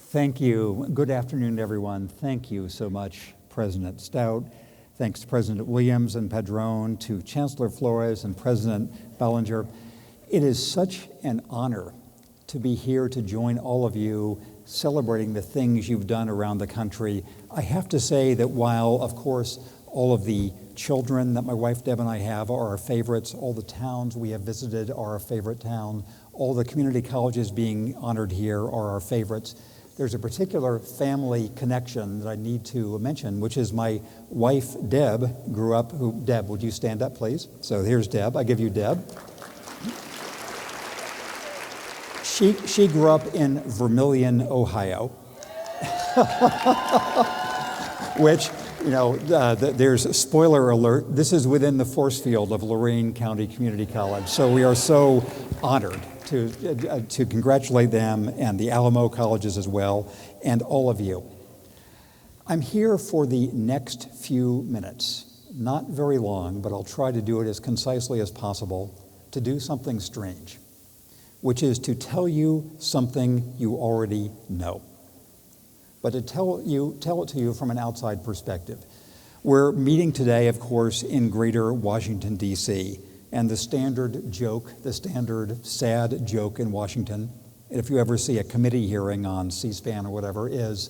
Thank you. Good afternoon, everyone. Thank you so much, President Stout. Thanks to President Williams and Padron, to Chancellor Flores and President Ballinger. It is such an honor to be here to join all of you celebrating the things you've done around the country. I have to say that while, of course, all of the children that my wife Deb and I have are our favorites, all the towns we have visited are our favorite town, all the community colleges being honored here are our favorites, there's a particular family connection that I need to mention, which is my wife, Deb, grew up, Deb, would you stand up, please? So here's Deb. I give you Deb. She grew up in Vermilion, Ohio, which, there's a spoiler alert. This is within the force field of Lorain County Community College. So we are so honored to congratulate them and the Alamo colleges as well, and all of you. I'm here for the next few minutes, not very long, but I'll try to do it as concisely as possible, to do something strange, which is to tell you something you already know, but to tell it to you from an outside perspective. We're meeting today, of course, in greater Washington, D.C., and the standard joke, the standard sad joke in Washington, if you ever see a committee hearing on C-SPAN or whatever, is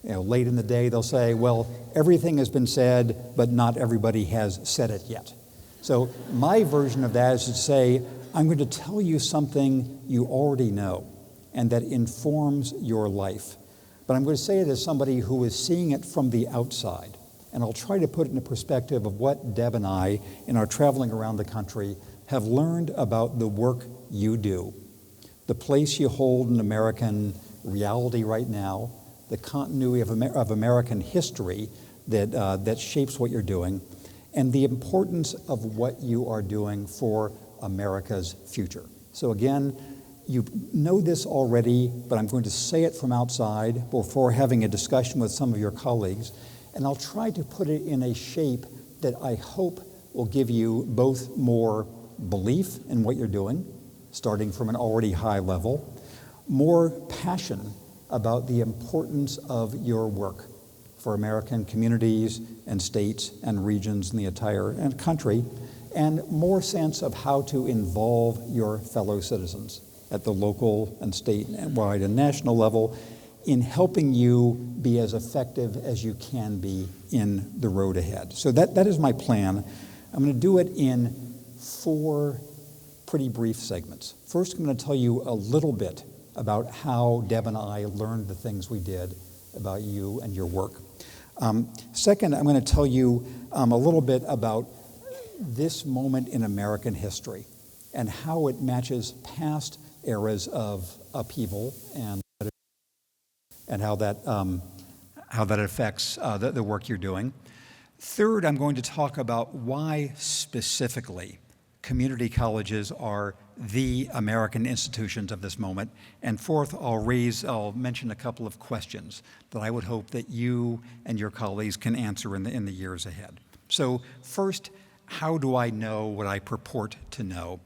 late in the day they'll say, well, everything has been said, but not everybody has said it yet. So my version of that is to say, I'm going to tell you something you already know and that informs your life. But I'm going to say it as somebody who is seeing it from the outside. And I'll try to put it in a perspective of what Deb and I, in our traveling around the country, have learned about the work you do, the place you hold in American reality right now, the continuity of American history that shapes what you're doing, and the importance of what you are doing for America's future. So again, you know this already, but I'm going to say it from outside before having a discussion with some of your colleagues, and I'll try to put it in a shape that I hope will give you both more belief in what you're doing, starting from an already high level, more passion about the importance of your work for American communities and states and regions in the entire country, and more sense of how to involve your fellow citizens at the local and statewide and national level in helping you be as effective as you can be in the road ahead. So that is my plan. I'm going to do it in 4 pretty brief segments. First, I'm going to tell you a little bit about how Deb and I learned the things we did about you and your work. Second, I'm going to tell you a little bit about this moment in American history and how it matches past eras of upheaval and how that affects the work you're doing. Third, I'm going to talk about why specifically community colleges are the American institutions of this moment. And fourth, I'll mention a couple of questions that I would hope that you and your colleagues can answer in the years ahead. So first, how do I know what I purport to know?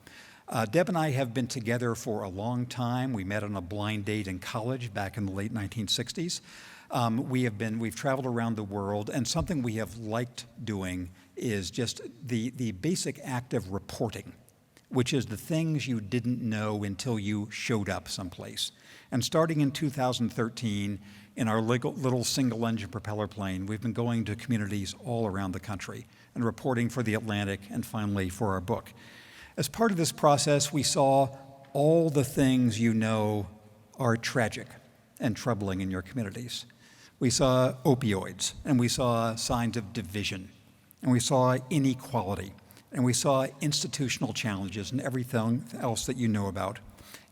Deb and I have been together for a long time. We met on a blind date in college back in the late 1960s. We've traveled around the world, and something we have liked doing is just the basic act of reporting, which is the things you didn't know until you showed up someplace. And starting in 2013, in our little single-engine propeller plane, we've been going to communities all around the country and reporting for The Atlantic and finally for our book. As part of this process, we saw all the things you know are tragic and troubling in your communities. We saw opioids, and we saw signs of division, and we saw inequality, and we saw institutional challenges and everything else that you know about,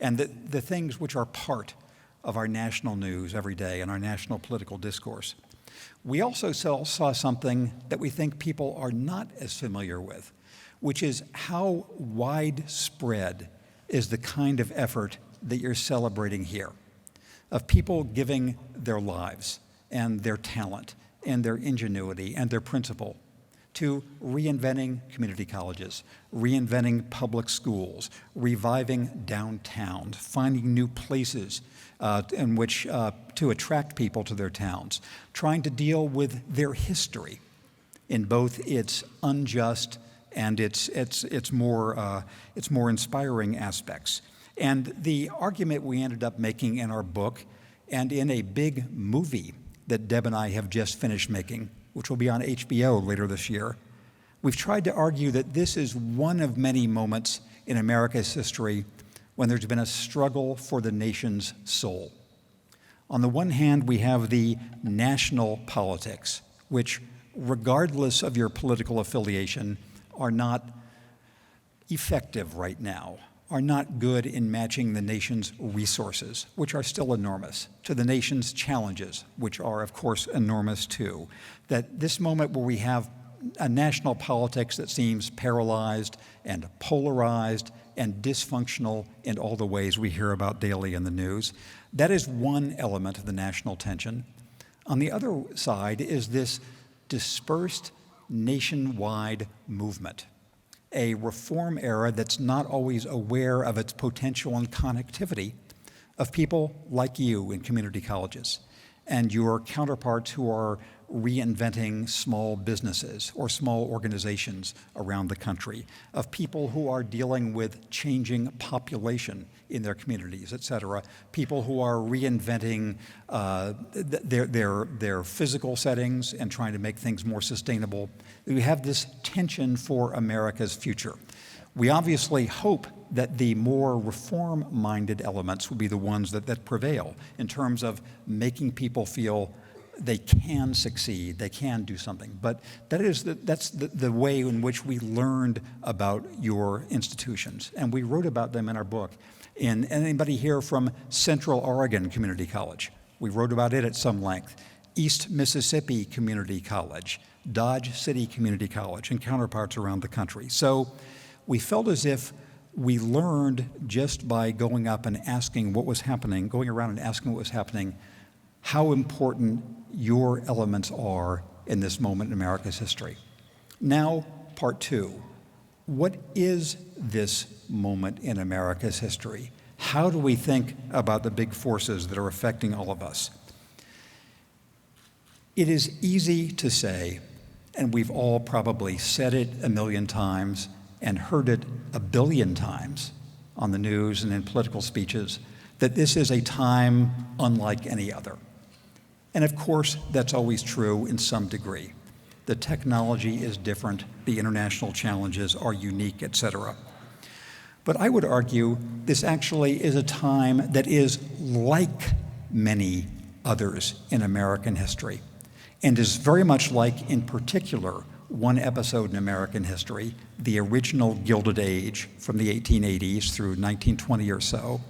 and the things which are part of our national news every day and our national political discourse. We also saw something that we think people are not as familiar with, which is how widespread is the kind of effort that you're celebrating here, of people giving their lives and their talent and their ingenuity and their principle to reinventing community colleges, reinventing public schools, reviving downtowns, finding new places in which to attract people to their towns, trying to deal with their history in both its unjust and its more inspiring aspects. And the argument we ended up making in our book and in a big movie that Deb and I have just finished making, which will be on HBO later this year, we've tried to argue that this is one of many moments in America's history when there's been a struggle for the nation's soul. On the one hand, we have the national politics, which, regardless of your political affiliation, are not effective right now, are not good in matching the nation's resources, which are still enormous, to the nation's challenges, which are, of course, enormous too. That this moment where we have a national politics that seems paralyzed and polarized and dysfunctional in all the ways we hear about daily in the news, that is one element of the national tension. On the other side is this dispersed nationwide movement, a reform era that's not always aware of its potential and connectivity of people like you in community colleges and your counterparts who are reinventing small businesses or small organizations around the country, of people who are dealing with changing population in their communities, et cetera, people who are reinventing their physical settings and trying to make things more sustainable. We have this tension for America's future. We obviously hope that the more reform-minded elements will be the ones that prevail in terms of making people feel they can succeed, they can do something. But that's the way in which we learned about your institutions. And we wrote about them in our book. And anybody here from Central Oregon Community College? We wrote about it at some length. East Mississippi Community College, Dodge City Community College, and counterparts around the country. So we felt as if we learned just by going up and asking what was happening, going around and asking what was happening, how important your elements are in this moment in America's history. Now, part two. What is this moment in America's history? How do we think about the big forces that are affecting all of us? It is easy to say, and we've all probably said it a million times and heard it a billion times on the news and in political speeches, that this is a time unlike any other. And of course, that's always true in some degree. The technology is different, the international challenges are unique, et cetera. But I would argue this actually is a time that is like many others in American history, and is very much like, in particular, one episode in American history, the original Gilded Age from the 1880s through 1920 or so,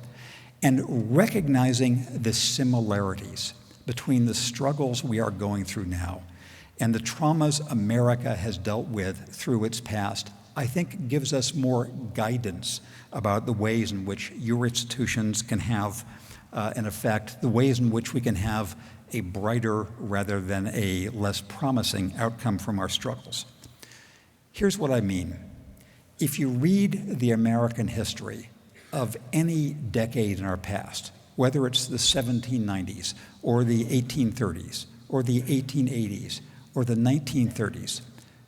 and recognizing the similarities between the struggles we are going through now and the traumas America has dealt with through its past, I think gives us more guidance about the ways in which your institutions can have an effect, the ways in which we can have a brighter rather than a less promising outcome from our struggles. Here's what I mean. If you read the American history of any decade in our past, whether it's the 1790s or the 1830s or the 1880s or the 1930s,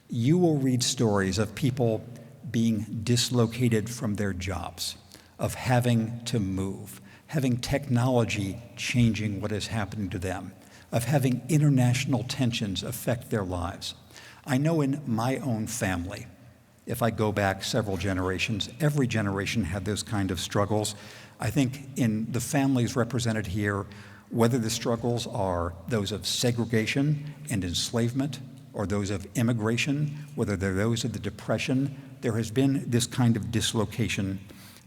you will read stories of people being dislocated from their jobs, of having to move, having technology changing what is happening to them, of having international tensions affect their lives. I know in my own family, if I go back several generations, every generation had those kind of struggles. I think in the families represented here, whether the struggles are those of segregation and enslavement or those of immigration, whether they're those of the Depression, there has been this kind of dislocation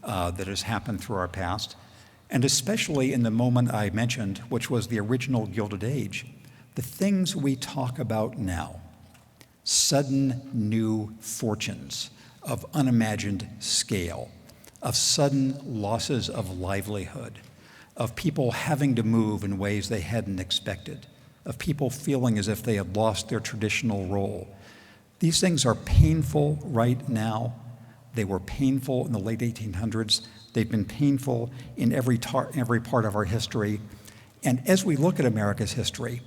that has happened through our past. And especially in the moment I mentioned, which was the original Gilded Age, the things we talk about now, sudden new fortunes of unimagined scale, of sudden losses of livelihood, of people having to move in ways they hadn't expected, of people feeling as if they had lost their traditional role. These things are painful right now. They were painful in the late 1800s. They've been painful in every part of our history. And as we look at America's history,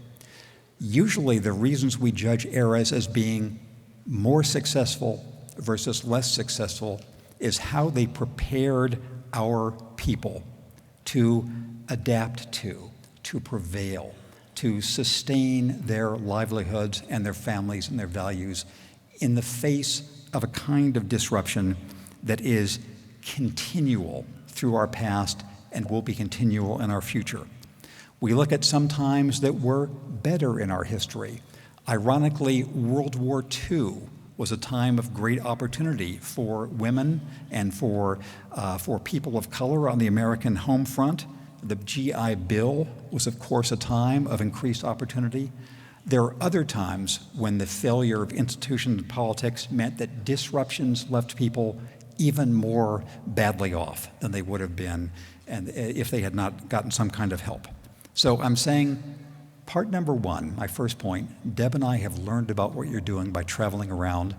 usually the reasons we judge eras as being more successful versus less successful is how they prepared our people to adapt to prevail, to sustain their livelihoods and their families and their values in the face of a kind of disruption that is continual through our past and will be continual in our future. We look at some times that were better in our history. Ironically, World War II was a time of great opportunity for women and for people of color on the American home front. The GI Bill was, of course, a time of increased opportunity. There are other times when the failure of institutions and politics meant that disruptions left people even more badly off than they would have been and if they had not gotten some kind of help. So I'm saying part number one, my first point, Deb and I have learned about what you're doing by traveling around.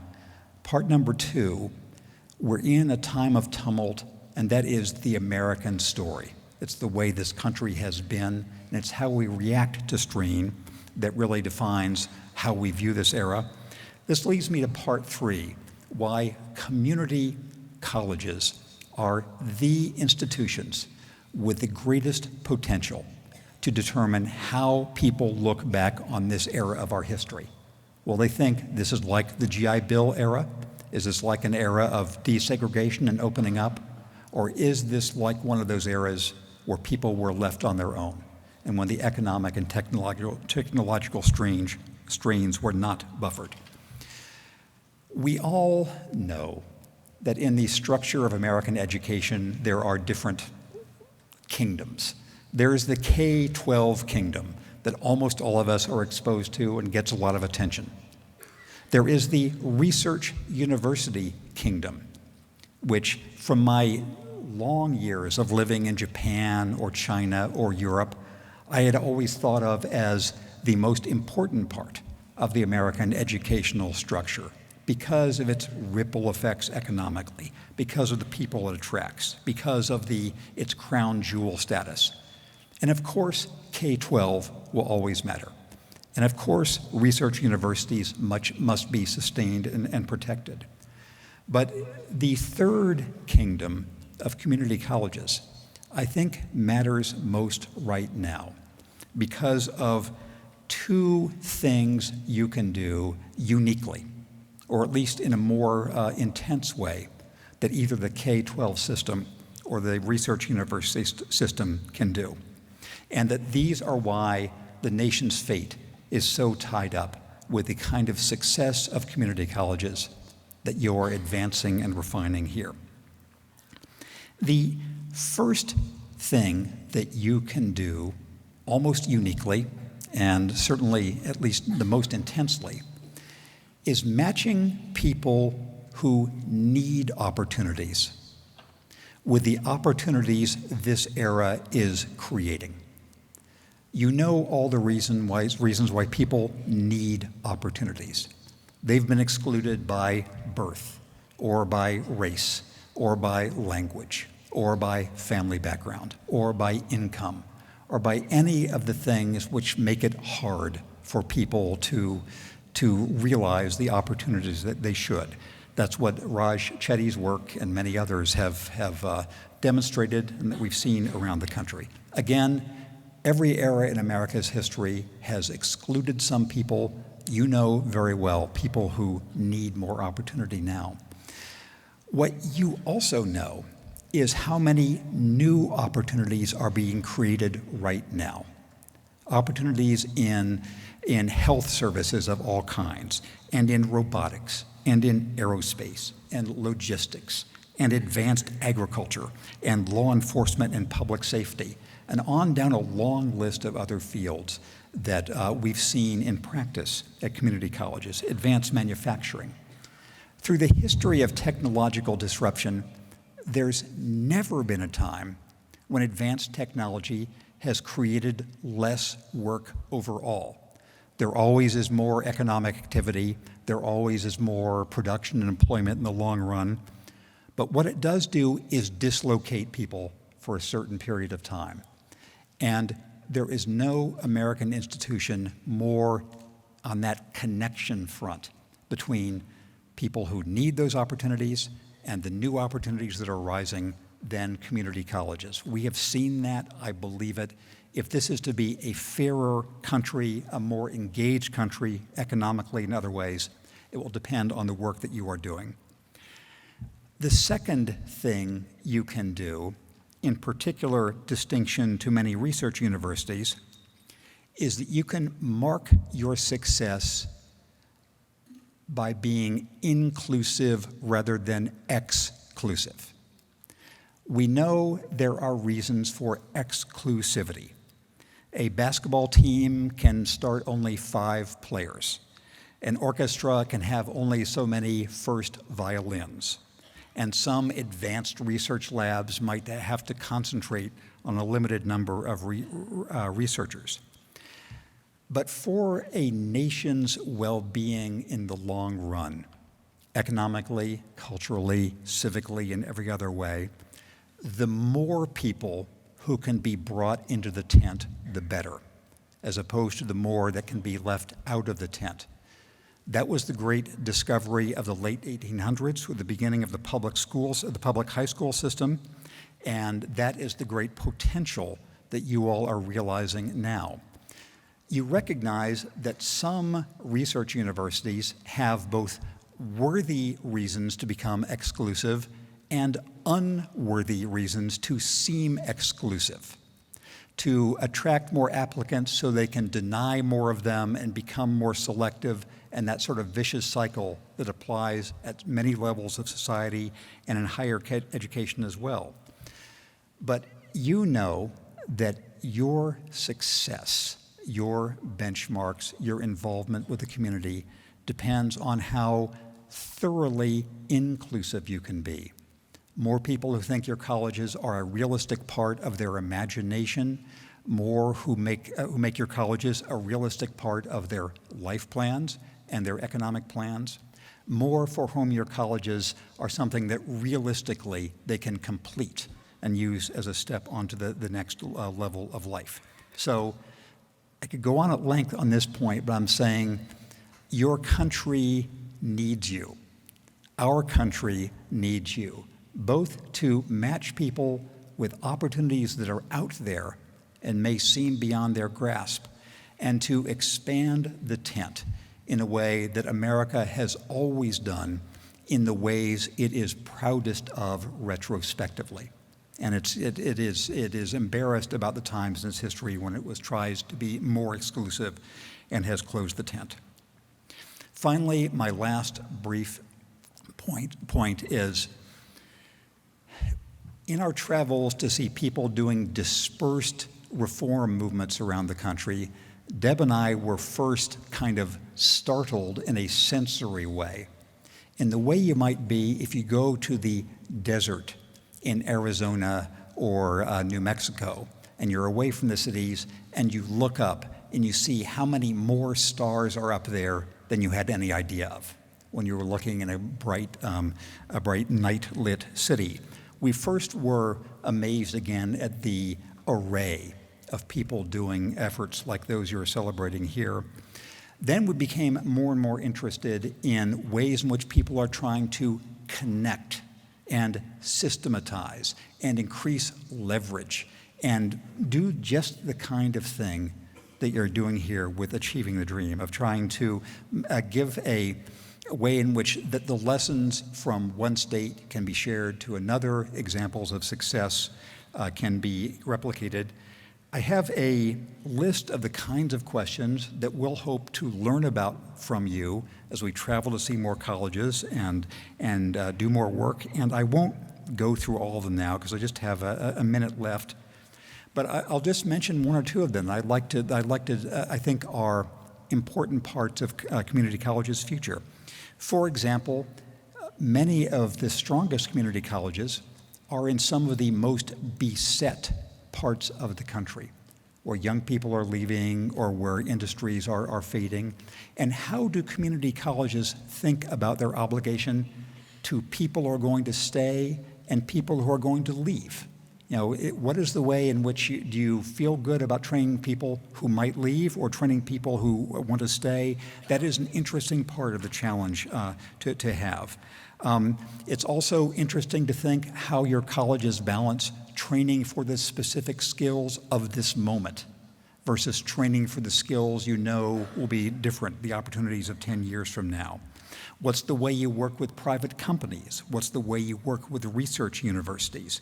Part number two, we're in a time of tumult, and that is the American story. It's the way this country has been, and it's how we react to strain that really defines how we view this era. This leads me to part three, why community colleges are the institutions with the greatest potential to determine how people look back on this era of our history. Will they think this is like the GI Bill era? Is this like an era of desegregation and opening up? Or is this like one of those eras where people were left on their own and when the economic and technological strains were not buffered? We all know that in the structure of American education, there are different kingdoms. There's the K-12 kingdom that almost all of us are exposed to and gets a lot of attention. There is the research university kingdom, which from my long years of living in Japan or China or Europe, I had always thought of as the most important part of the American educational structure because of its ripple effects economically, because of the people it attracts, because of its crown jewel status. And of course, K-12 will always matter. And of course, research universities must be sustained and protected. But the third kingdom of community colleges, I think, matters most right now because of two things you can do uniquely, or at least in a more intense way, that either the K-12 system or the research university system can do. And that these are why the nation's fate is so tied up with the kind of success of community colleges that you're advancing and refining here. The first thing that you can do, almost uniquely, and certainly at least the most intensely, is matching people who need opportunities with the opportunities this era is creating. You know all the reasons why people need opportunities. They've been excluded by birth, or by race, or by language, or by family background, or by income, or by any of the things which make it hard for people to realize the opportunities that they should. That's what Raj Chetty's work and many others have demonstrated and that we've seen around the country. Again, every era in America's history has excluded some people. You know very well people who need more opportunity now. What you also know is how many new opportunities are being created right now. Opportunities in health services of all kinds, and in robotics, and in aerospace, and logistics, and advanced agriculture, and law enforcement and public safety, and on down a long list of other fields that we've seen in practice at community colleges, advanced manufacturing. Through the history of technological disruption, there's never been a time when advanced technology has created less work overall. There always is more economic activity. There always is more production and employment in the long run. But what it does do is dislocate people for a certain period of time. And there is no American institution more on that connection front between people who need those opportunities and the new opportunities that are rising than community colleges. We have seen that, I believe it. If this is to be a fairer country, a more engaged country economically and other ways, it will depend on the work that you are doing. The second thing you can do, in particular distinction to many research universities, is that you can mark your success by being inclusive rather than exclusive. We know there are reasons for exclusivity. A basketball team can start only 5 players. An orchestra can have only so many first violins. And some advanced research labs might have to concentrate on a limited number of researchers. But for a nation's well-being in the long run, economically, culturally, civically, and every other way, the more people who can be brought into the tent, the better, as opposed to the more that can be left out of the tent. That was the great discovery of the late 1800s with the beginning of the public schools, the public high school system, and that is the great potential that you all are realizing now. You recognize that some research universities have both worthy reasons to become exclusive and unworthy reasons to seem exclusive, to attract more applicants so they can deny more of them and become more selective, and that sort of vicious cycle that applies at many levels of society and in higher education as well. But you know that your success, your benchmarks, your involvement with the community depends on how thoroughly inclusive you can be. More people who think your colleges are a realistic part of their imagination, more who make your colleges a realistic part of their life plans and their economic plans, more for whom your colleges are something that realistically they can complete and use as a step onto the next level of life. So I could go on at length on this point, but I'm saying your country needs you. Our country needs you, both to match people with opportunities that are out there and may seem beyond their grasp, and to expand the tent in a way that America has always done in the ways it is proudest of retrospectively. And it is embarrassed about the times in its history when it tries to be more exclusive and has closed the tent. Finally, my last brief point is, in our travels to see people doing dispersed reform movements around the country, Deb and I were first kind of startled in a sensory way, in the way you might be if you go to the desert in Arizona or New Mexico, and you're away from the cities, and you look up and you see how many more stars are up there than you had any idea of when you were looking in a bright night-lit city. We first were amazed again at the array of people doing efforts like those you're celebrating here. Then we became more and more interested in ways in which people are trying to connect and systematize and increase leverage and do just the kind of thing that you're doing here with Achieving the Dream, of trying to give a way in which that the lessons from one state can be shared to another, examples of success can be replicated. I have a list of the kinds of questions that we'll hope to learn about from you as we travel to see more colleges and do more work. And I won't go through all of them now because I just have a minute left. But I'll just mention one or two of them I think are important parts of community college's future. For example, many of the strongest community colleges are in some of the most beset parts of the country, where young people are leaving or where industries are fading? And how do community colleges think about their obligation to people who are going to stay and people who are going to leave? What is the way in which do you feel good about training people who might leave or training people who want to stay? That is an interesting part of the challenge to have. It's also interesting to think how your colleges balance training for the specific skills of this moment versus training for the skills will be different, the opportunities of 10 years from now. What's the way you work with private companies? What's the way you work with research universities?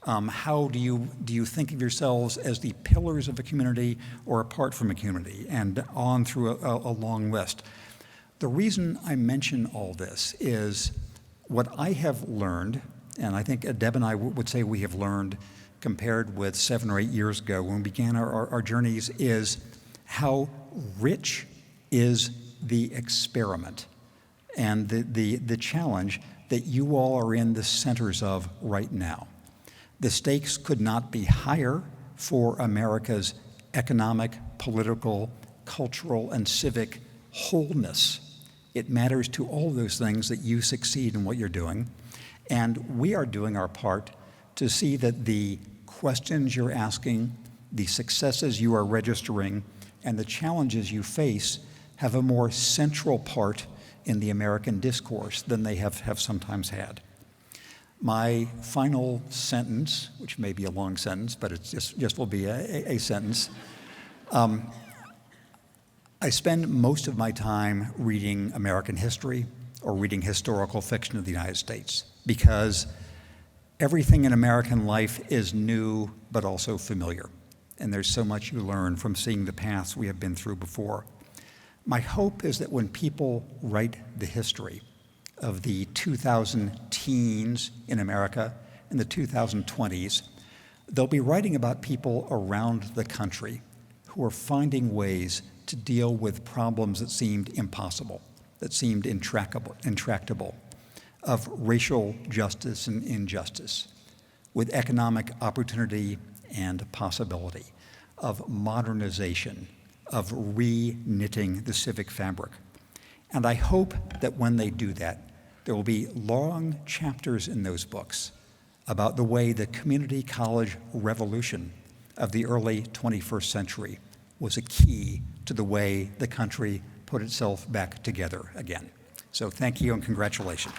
How do you think of yourselves as the pillars of a community or apart from a community? And on through a long list. The reason I mention all this is what I have learned, and I think Deb and I would say we have learned compared with 7 or 8 years ago when we began our journeys, is how rich is the experiment and the challenge that you all are in the centers of right now. The stakes could not be higher for America's economic, political, cultural, and civic wholeness. It matters to all those things that you succeed in what you're doing. And we are doing our part to see that the questions you're asking, the successes you are registering, and the challenges you face have a more central part in the American discourse than they have sometimes had. My final sentence, which may be a long sentence, but it just will be a sentence. I spend most of my time reading American history or reading historical fiction of the United States because everything in American life is new but also familiar. And there's so much you learn from seeing the paths we have been through before. My hope is that when people write the history of the 2000 teens in America and the 2020s, they'll be writing about people around the country who are finding ways to deal with problems that seemed impossible, that seemed intractable, of racial justice and injustice, with economic opportunity and possibility, of modernization, of re-knitting the civic fabric. And I hope that when they do that, there will be long chapters in those books about the way the community college revolution of the early 21st century was a key to the way the country put itself back together again. So thank you and congratulations.